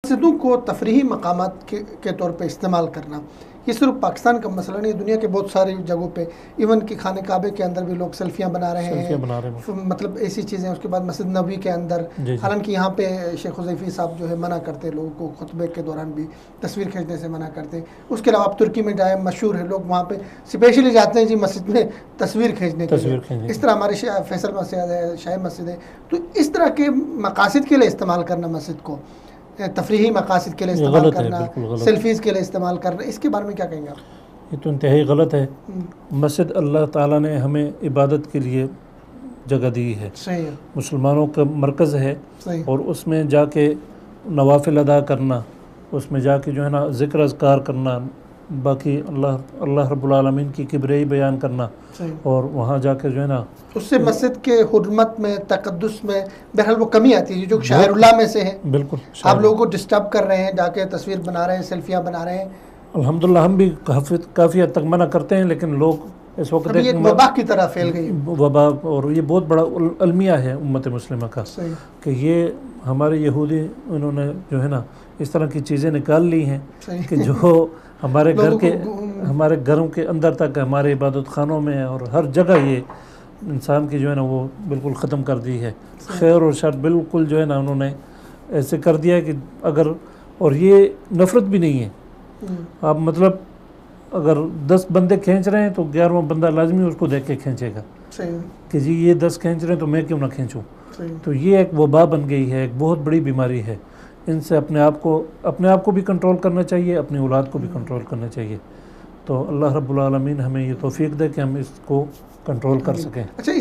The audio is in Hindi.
मस्जिदों को तफरीही मकामात के तौर पे इस्तेमाल करना, ये सिर्फ पाकिस्तान का मसला नहीं, दुनिया के बहुत सारी जगहों पे, इवन कि खाने काबे के अंदर भी लोग सेल्फियाँ बना रहे हैं, मतलब ऐसी चीज़ें। उसके बाद मस्जिद नबवी के अंदर, हालांकि यहाँ पे शेख हुज़ैफी साहब जो है मना करते लोगों को, खुतबे के दौरान भी तस्वीर खींचने से मना करते। उसके अलावा आप तुर्की में जाए, मशहूर है, लोग वहाँ पे स्पेशली जाते हैं जी मस्जिद में तस्वीर खींचने के लिए। इस तरह हमारे फैसल मस्जिद है, शाही मस्जिद है। तो इस तरह के मकासद के लिए इस्तेमाल करना मस्जिद को, तफरीही मकासद के लिए इस्तेमाल करना, सेल्फीज़ के लिए इस्तेमाल करना, इसके बारे में क्या कहेंगे आप? ये तो इंतहाई गलत है। मस्जिद अल्लाह ताला ने हमें इबादत के लिए जगह दी है, सही है, मुसलमानों का मरकज़ है, सही। और उसमें जाके नवाफिल अदा करना, उसमें जाके जो है ना ज़िक्र अज़कार करना, बाकी अल्लाह रब्बुल आलमीन की किबरियाई बयान करना, और वहाँ जाके जो है ना उससे मस्जिद के हुर्मत में, तक़द्दुस में बहरहाल वो कमी आती है जो शाहरुल्लाह में से है। बिल्कुल आप लोगों को डिस्टर्ब कर रहे हैं, जाके तस्वीर बना रहे हैं, सेल्फियाँ बना रहे हैं। अल्हम्दुलिल्लाह हम भी काफ़ी हद तक मना करते हैं, लेकिन लोग इस वक्त एक वबा की तरह फैल गई वबा, और ये बहुत बड़ा अलमिया है उम्मत मुस्लिमा का कि ये हमारे यहूदी उन्होंने जो है ना इस तरह की चीज़ें निकाल ली हैं कि जो हमारे घरों के अंदर तक, हमारे इबादत खानों में और हर जगह ये इंसान की जो है ना वो बिल्कुल ख़त्म कर दी है। खैर और शर बिल्कुल जो है ना उन्होंने ऐसे कर दिया है कि अगर, और ये नफ़रत भी नहीं है, आप मतलब अगर 10 बंदे खींच रहे हैं तो 11वां बंदा लाजमी उसको देख के खींचेगा कि जी ये 10 खींच रहे हैं तो मैं क्यों ना खींचूं। तो ये एक वबा बन गई है, एक बहुत बड़ी बीमारी है। इनसे अपने आप को भी कंट्रोल करना चाहिए, अपनी औलाद को भी कंट्रोल करना चाहिए। तो अल्लाह रब्बुल आलमीन हमें ये तौफीक दे कि हम इसको कंट्रोल कर सकें। अच्छा,